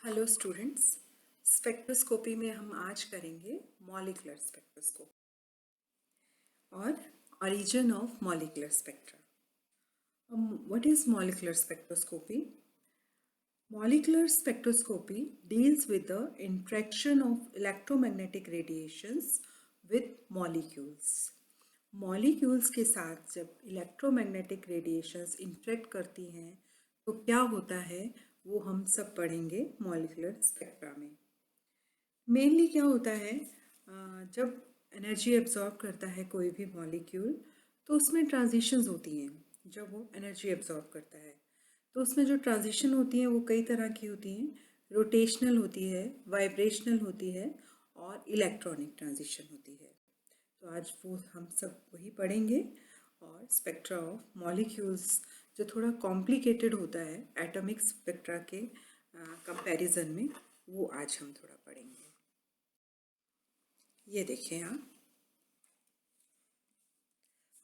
Hello students. Spectroscopy में हम आज करेंगे मॉलिक्यूलर स्पेक्ट्रोस्कोपी और origin of molecular spectra. What is molecular spectroscopy? Molecular spectroscopy deals with the interaction of electromagnetic radiations with molecules. Molecules के साथ जब electromagnetic radiations interact करती हैं तो क्या होता है वो हम सब पढ़ेंगे मॉलिक्यूलर स्पेक्ट्रा में। मेनली क्या होता है, जब एनर्जी एब्जॉर्ब करता है कोई भी मॉलिक्यूल तो उसमें ट्रांजिशंस होती हैं। जब वो एनर्जी एब्जॉर्ब करता है तो उसमें जो ट्रांजिशन होती हैं वो कई तरह की होती हैं। रोटेशनल होती है, वाइब्रेशनल होती है और इलेक्ट्रॉनिक ट्रांजिशन होती है। तो आज वो हम सब वही पढ़ेंगे। और स्पेक्ट्रा ऑफ मॉलिक्यूल्स जो थोड़ा कॉम्प्लिकेटेड होता है एटॉमिक स्पेक्ट्रा के कंपैरिजन में, वो आज हम थोड़ा पढ़ेंगे। ये देखिए आप,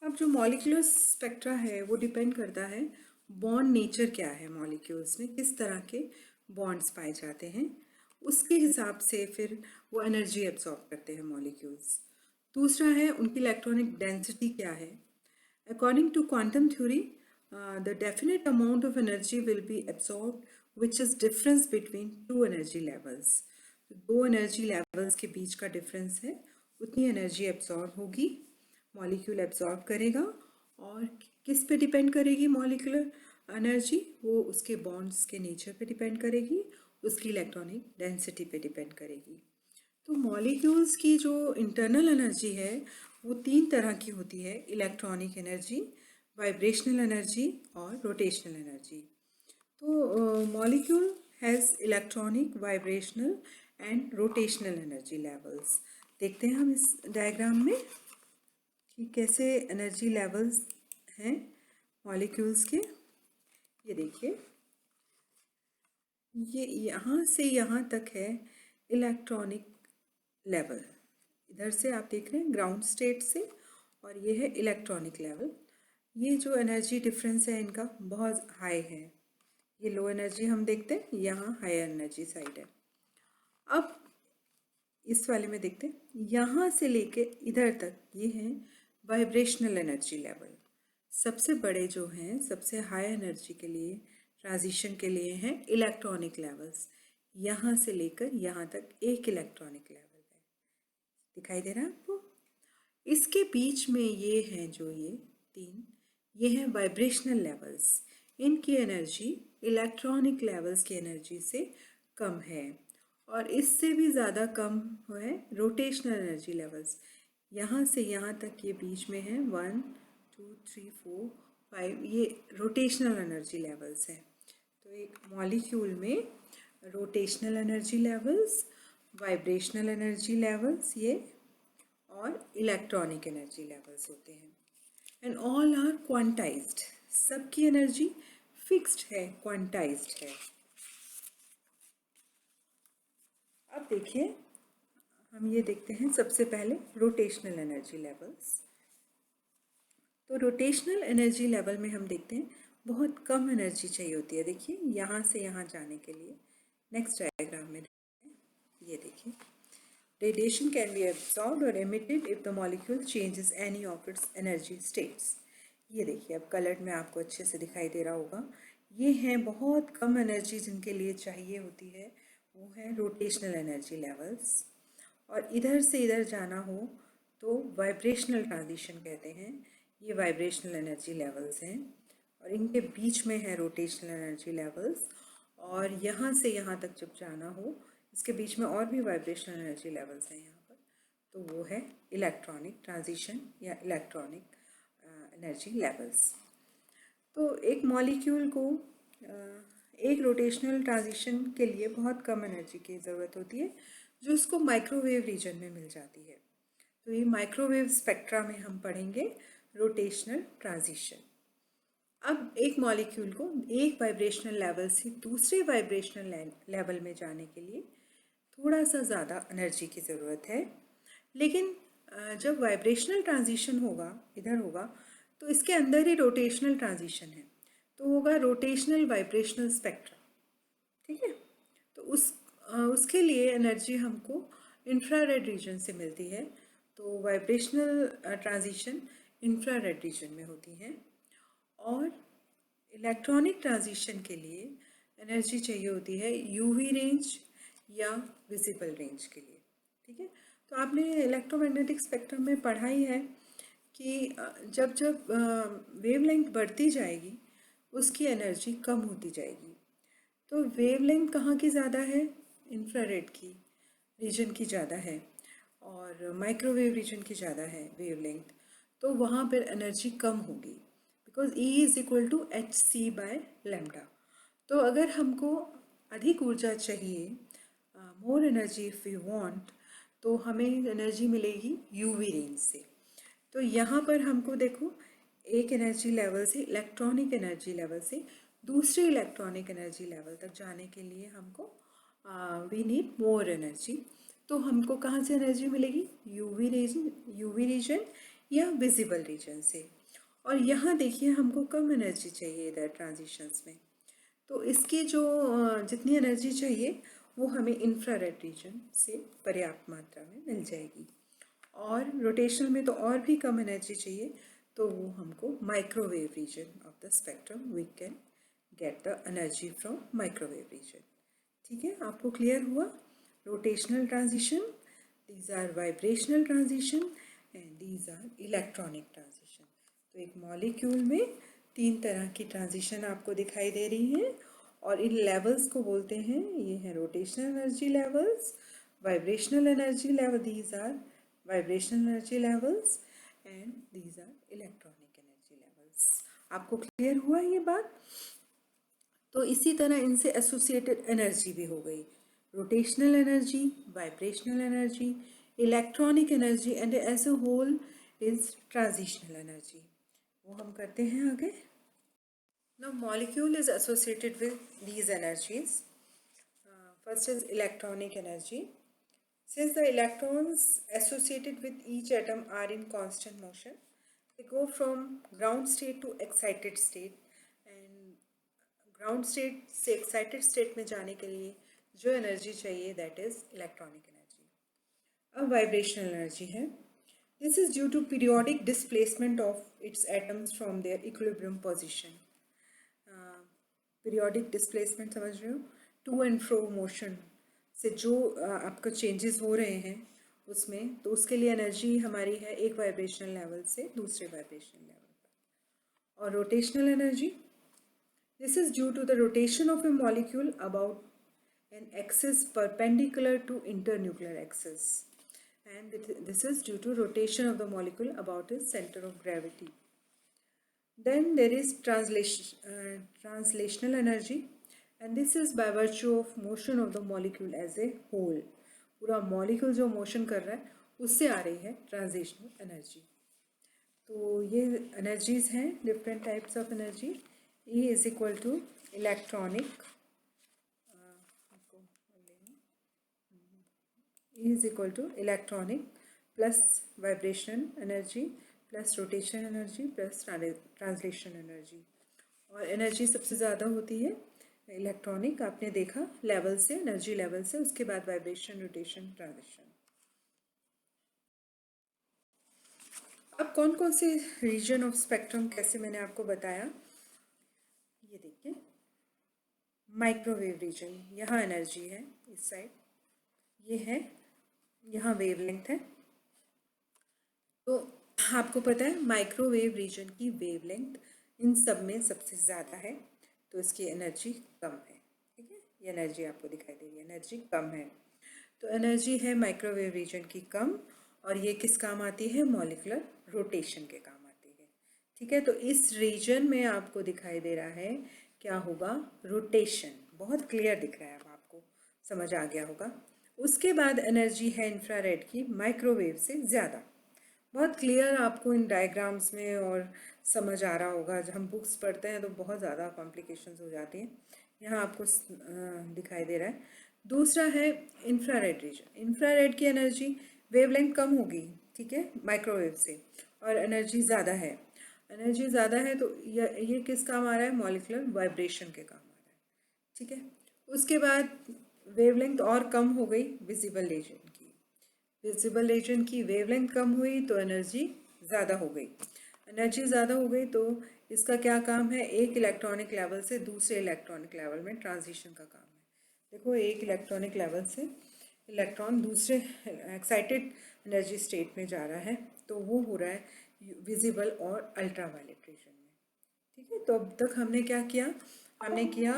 अब जो मॉलिक्यूलर स्पेक्ट्रा है वो डिपेंड करता है बॉन्ड नेचर क्या है, मॉलिक्यूल्स में किस तरह के बॉन्ड्स पाए जाते हैं, उसके हिसाब से फिर वो एनर्जी एब्जॉर्ब करते हैं मॉलिक्यूल्स। दूसरा है उनकी इलेक्ट्रॉनिक डेंसिटी क्या है। According to quantum theory the definite amount of energy will be absorb which is difference between two energy levels. दो एनर्जी लेवल्स के बीच का डिफरेंस है, उतनी एनर्जी एब्जॉर्ब होगी, मॉलिक्यूल एब्जॉर्ब करेगा। और किस पे डिपेंड करेगी मॉलिक्यूलर एनर्जी, वो उसके बॉन्ड्स के नेचर पे डिपेंड करेगी, उसकी इलेक्ट्रॉनिक डेंसिटी पे डिपेंड करेगी। तो मॉलिक्यूल्स की जो इंटरनल एनर्जी है वो तीन तरह की होती है, इलेक्ट्रॉनिक एनर्जी, वाइब्रेशनल एनर्जी और रोटेशनल एनर्जी। तो molecule has electronic, vibrational and rotational energy levels. देखते हैं हम इस डायग्राम में कि कैसे एनर्जी लेवल्स हैं मॉलिक्यूल्स के। ये देखिए, ये यहाँ से यहाँ तक है इलेक्ट्रॉनिक लेवल। इधर से आप देख रहे हैं ग्राउंड स्टेट से, और ये है इलेक्ट्रॉनिक लेवल। ये जो एनर्जी डिफरेंस है इनका बहुत हाई है। ये लो एनर्जी हम देखते हैं, यहाँ हाई एनर्जी साइड है। अब इस वाले में देखते हैं, यहाँ से लेके इधर तक ये हैं वाइब्रेशनल एनर्जी लेवल। सबसे बड़े जो हैं, सबसे हाई एनर्जी के लिए, ट्रांजिशन के लिए हैं इलेक्ट्रॉनिक लेवल्स। यहाँ से लेकर यहाँ तक एक इलेक्ट्रॉनिक लेवल है, दिखाई दे रहा है आपको। इसके बीच में ये हैं जो ये तीन, ये हैं वाइब्रेशनल लेवल्स। इनकी एनर्जी इलेक्ट्रॉनिक लेवल्स की एनर्जी से कम है, और इससे भी ज़्यादा कम है रोटेशनल एनर्जी लेवल्स। यहाँ से यहाँ तक ये बीच में है 1 2 3 4 5, ये रोटेशनल एनर्जी लेवल्स हैं। तो एक मॉलिक्यूल में rotational energy levels, vibrational energy levels ये, और इलेक्ट्रॉनिक एनर्जी लेवल्स होते हैं। एंड ऑल आर क्वांटाइज्ड, सबकी एनर्जी फिक्स्ड है, क्वांटाइज्ड है। अब देखिए, हम ये देखते हैं सबसे पहले रोटेशनल एनर्जी लेवल्स। तो रोटेशनल एनर्जी लेवल में हम देखते हैं बहुत कम एनर्जी चाहिए होती है। देखिए, यहाँ से यहाँ जाने के लिए नेक्स्ट डायग्राम में ये देखिए, रेडिएशन कैन बी एब्सॉर्ब्ड और emitted if the molecule changes any of its energy states. ये देखिए, अब कलर्ड में आपको अच्छे से दिखाई दे रहा होगा। ये हैं बहुत कम एनर्जी जिनके लिए चाहिए होती है, वो है रोटेशनल एनर्जी लेवल्स। और इधर से इधर जाना हो तो वाइब्रेशनल ट्रांजिशन कहते हैं। ये वाइब्रेशनल एनर्जी लेवल्स हैं, और इनके बीच में है रोटेशनल एनर्जी लेवल्स। और यहाँ से यहाँ तक जब जाना हो, इसके बीच में और भी वाइब्रेशनल एनर्जी लेवल्स हैं यहाँ पर, तो वो है इलेक्ट्रॉनिक ट्रांजिशन या इलेक्ट्रॉनिक एनर्जी लेवल्स। तो एक मॉलिक्यूल को एक रोटेशनल ट्रांजिशन के लिए बहुत कम एनर्जी की ज़रूरत होती है, जो उसको माइक्रोवेव रीजन में मिल जाती है। तो ये माइक्रोवेव स्पेक्ट्रा में हम पढ़ेंगे रोटेशनल ट्रांजिशन। अब एक मॉलिक्यूल को एक वाइब्रेशनल लेवल से दूसरे वाइब्रेशनल लेवल में जाने के लिए थोड़ा सा ज़्यादा एनर्जी की ज़रूरत है। लेकिन जब वाइब्रेशनल ट्रांजिशन होगा, इधर होगा, तो इसके अंदर ही रोटेशनल ट्रांजिशन है, तो होगा रोटेशनल वाइब्रेशनल स्पेक्ट्रा। ठीक है, तो उसके लिए एनर्जी हमको इंफ्रारेड रीजन से मिलती है। तो वाइब्रेशनल ट्रांजिशन इंफ्रारेड रीजन में होती हैं। और इलेक्ट्रॉनिक ट्रांजिशन के लिए एनर्जी चाहिए होती है यूवी रेंज या विजिबल रेंज के लिए। ठीक है, तो आपने इलेक्ट्रोमैग्नेटिक स्पेक्ट्रम में पढ़ा ही है कि जब जब वेवलेंथ बढ़ती जाएगी उसकी एनर्जी कम होती जाएगी। तो वेवलेंथ कहाँ की ज़्यादा है? इंफ्रारेड की रीजन की ज़्यादा है और माइक्रोवेव रीजन की ज़्यादा है वेवलेंथ। तो वहाँ पर एनर्जी कम होगी because E is equal to hc/λ। तो अगर हमको अधिक ऊर्जा चाहिए, more energy if we want, तो हमें एनर्जी मिलेगी यूवी रेंज से। तो यहाँ पर हमको देखो एक एनर्जी लेवल से, इलेक्ट्रॉनिक एनर्जी लेवल से दूसरे इलेक्ट्रॉनिक एनर्जी लेवल तक जाने के लिए हमको वी नीड मोर एनर्जी। तो हमको कहाँ से एनर्जी मिलेगी? यूवी रीजन या विजिबल रीजन से। और यहाँ देखिए हमको कम एनर्जी चाहिए इधर ट्रांजिशंस में। तो इसकी जो जितनी एनर्जी चाहिए वो हमें इंफ्रारेड रीजन से पर्याप्त मात्रा में मिल जाएगी। और रोटेशनल में तो और भी कम एनर्जी चाहिए, तो वो हमको microwave region of the spectrum we can get the energy from microwave region. ठीक है, आपको क्लियर हुआ? Rotational transition, these are vibrational transition and these are electronic transition. तो एक मॉलिक्यूल में 3 तरह की ट्रांजिशन आपको दिखाई दे रही हैं और इन लेवल्स को बोलते हैं, ये हैं rotational energy levels, vibrational energy level, these are vibrational energy levels and these are electronic energy levels. आपको क्लियर हुआ ये बात? तो इसी तरह इनसे एसोसिएटेड एनर्जी भी हो गई, rotational energy, vibrational energy, electronic energy and as a whole is transitional energy. वो हम करते हैं आगे। Now molecule is associated with these energies. First is electronic energy. Since the electrons associated with each atom are in constant motion, they go from ground state to excited state, and ground state से excited state में जाने के लिए जो energy चाहिए that is electronic energy. अब vibrational energy है, this is due to periodic displacement of its atoms from their equilibrium position. Periodic displacement समझ रहे हो? टू एंड फ्रो मोशन से जो आपका चेंजेस हो रहे हैं उसमें, तो उसके लिए एनर्जी हमारी है एक वाइब्रेशनल लेवल से दूसरे वाइब्रेशनल लेवल पर। और rotational energy, this is due to the rotation of a molecule about an axis perpendicular to internuclear axis, and this is due to rotation of the molecule about its center of gravity. Then there is translational energy, and this is by virtue of motion of the molecule as a whole. पूरा molecule जो motion कर रहा है उससे आ रही है translational energy। तो ये energies हैं, different types of energy। E is equal to electronic, E is equal to electronic plus vibration energy plus rotation energy plus translation energy। और एनर्जी सबसे ज़्यादा होती है इलेक्ट्रॉनिक, आपने देखा लेवल से, एनर्जी लेवल से, उसके बाद वाइब्रेशन, रोटेशन, ट्रांजिशन। अब कौन कौन से रीजन ऑफ स्पेक्ट्रम कैसे मैंने आपको बताया, ये देखिए माइक्रोवेव रीजन, यहाँ एनर्जी है इस साइड, ये है यहाँ वेवलेंथ है। तो आपको पता है माइक्रोवेव रीजन की वेवलेंथ इन सब में सबसे ज़्यादा है, तो इसकी एनर्जी कम है। ठीक है, ये एनर्जी आपको दिखाई दे रही है, एनर्जी कम है। तो एनर्जी है माइक्रोवेव रीजन की कम, और ये किस काम आती है? मॉलिक्यूलर रोटेशन के काम आती है। ठीक है, तो इस रीजन में आपको दिखाई दे रहा है क्या होगा? रोटेशन। बहुत क्लियर दिख रहा है, अब आपको समझ आ गया होगा। उसके बाद एनर्जी है इंफ्रारेड की माइक्रोवेव से ज़्यादा। बहुत क्लियर आपको इन डायग्राम्स में और समझ आ रहा होगा। जब हम बुक्स पढ़ते हैं तो बहुत ज़्यादा कॉम्प्लिकेशंस हो जाती हैं, यहाँ आपको दिखाई दे रहा है। दूसरा है इंफ्रारेड रीजन। इंफ्रारेड की एनर्जी वेवलेंथ कम होगी, ठीक है, माइक्रोवेव से, और एनर्जी ज़्यादा है। एनर्जी ज़्यादा है तो ये किस काम आ रहा है? मॉलिक्यूलर वाइब्रेशन के काम आ रहा है। ठीक है, उसके बाद वेवलेंथ और कम हो गई विजिबल रीजन की। विजिबल रीजन की वेवलेंथ कम हुई तो एनर्जी ज़्यादा हो गई। एनर्जी ज़्यादा हो गई तो इसका क्या काम है, एक इलेक्ट्रॉनिक लेवल से दूसरे इलेक्ट्रॉनिक लेवल में ट्रांजिशन का काम है। देखो, एक इलेक्ट्रॉनिक लेवल से इलेक्ट्रॉन दूसरे एक्साइटेड एनर्जी स्टेट में जा रहा है, तो वो हो रहा है विजिबल और अल्ट्रावायलेट रीजन में। ठीक है, तो अब तक हमने क्या किया, हमने किया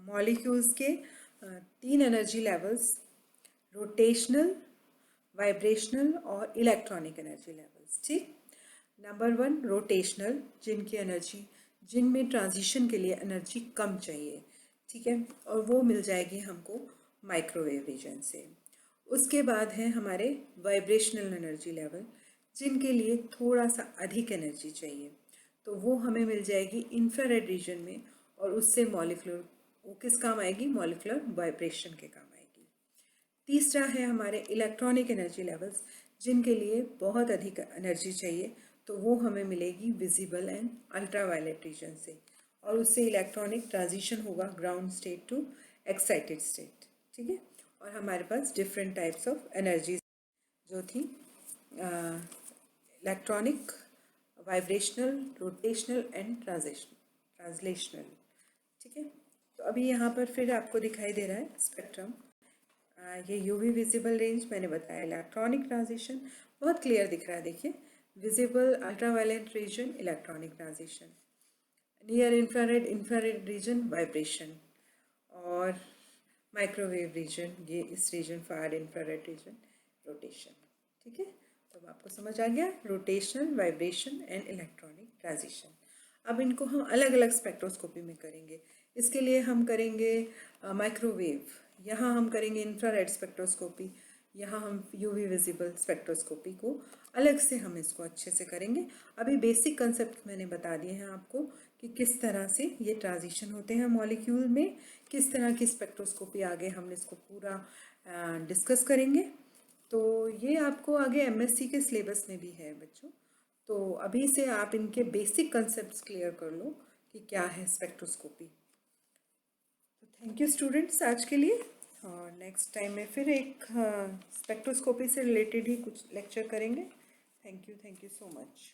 मॉलिक्यूल्स के तीन एनर्जी लेवल्स, रोटेशनल, वाइब्रेशनल और इलेक्ट्रॉनिक एनर्जी लेवल्स। ठीक, नंबर 1 रोटेशनल, जिनकी एनर्जी, जिनमें ट्रांजिशन के लिए एनर्जी कम चाहिए। ठीक है, और वो मिल जाएगी हमको माइक्रोवेव रीजन से। उसके बाद है हमारे वाइब्रेशनल एनर्जी लेवल, जिनके लिए थोड़ा सा अधिक एनर्जी चाहिए, तो वो हमें मिल जाएगी इंफ्रारेड रीजन में, और उससे मॉलिक्यूलर, वो किस काम आएगी, मॉलिक्यूलर वाइब्रेशन के काम आएगी। तीसरा है हमारे इलेक्ट्रॉनिक एनर्जी लेवल्स, जिनके लिए बहुत अधिक एनर्जी चाहिए, तो वो हमें मिलेगी विजिबल एंड अल्ट्रावायलेट रीजन से, और उससे इलेक्ट्रॉनिक ट्रांजिशन होगा ground state to excited state. ठीक है, और हमारे पास डिफरेंट टाइप्स ऑफ एनर्जीज जो थी, electronic, vibrational, rotational and translational. ठीक है, तो अभी यहाँ पर फिर आपको दिखाई दे रहा है स्पेक्ट्रम। ये यूवी विजिबल रेंज मैंने बताया, इलेक्ट्रॉनिक ट्रांजिशन बहुत क्लियर दिख रहा है, देखिए, visible ultraviolet region electronic transition, near infrared infrared region vibration, और माइक्रोवेव रीजन, ये इस region far infrared region rotation. ठीक है, तो आपको समझ आ गया rotation, vibration and electronic transition. अब इनको हम अलग अलग स्पेक्ट्रोस्कोपी में करेंगे। इसके लिए हम करेंगे माइक्रोवेव, यहाँ हम करेंगे इंफ्रारेड स्पेक्ट्रोस्कोपी, यहाँ हम यूवी विजिबल स्पेक्ट्रोस्कोपी को अलग से हम इसको अच्छे से करेंगे। अभी बेसिक कंसेप्ट मैंने बता दिए हैं आपको कि किस तरह से ये ट्रांजिशन होते हैं मॉलिक्यूल में, किस तरह की स्पेक्ट्रोस्कोपी आगे हम इसको पूरा डिस्कस करेंगे। तो ये आपको आगे एमएससी के सिलेबस में भी है बच्चों, तो अभी से आप इनके बेसिक कंसेप्ट्स क्लियर कर लो कि क्या है स्पेक्ट्रोस्कोपी। तो थैंक यू स्टूडेंट्स आज के लिए, और नेक्स्ट टाइम में फिर एक स्पेक्ट्रोस्कोपी से रिलेटेड ही कुछ लेक्चर करेंगे। Thank you so much.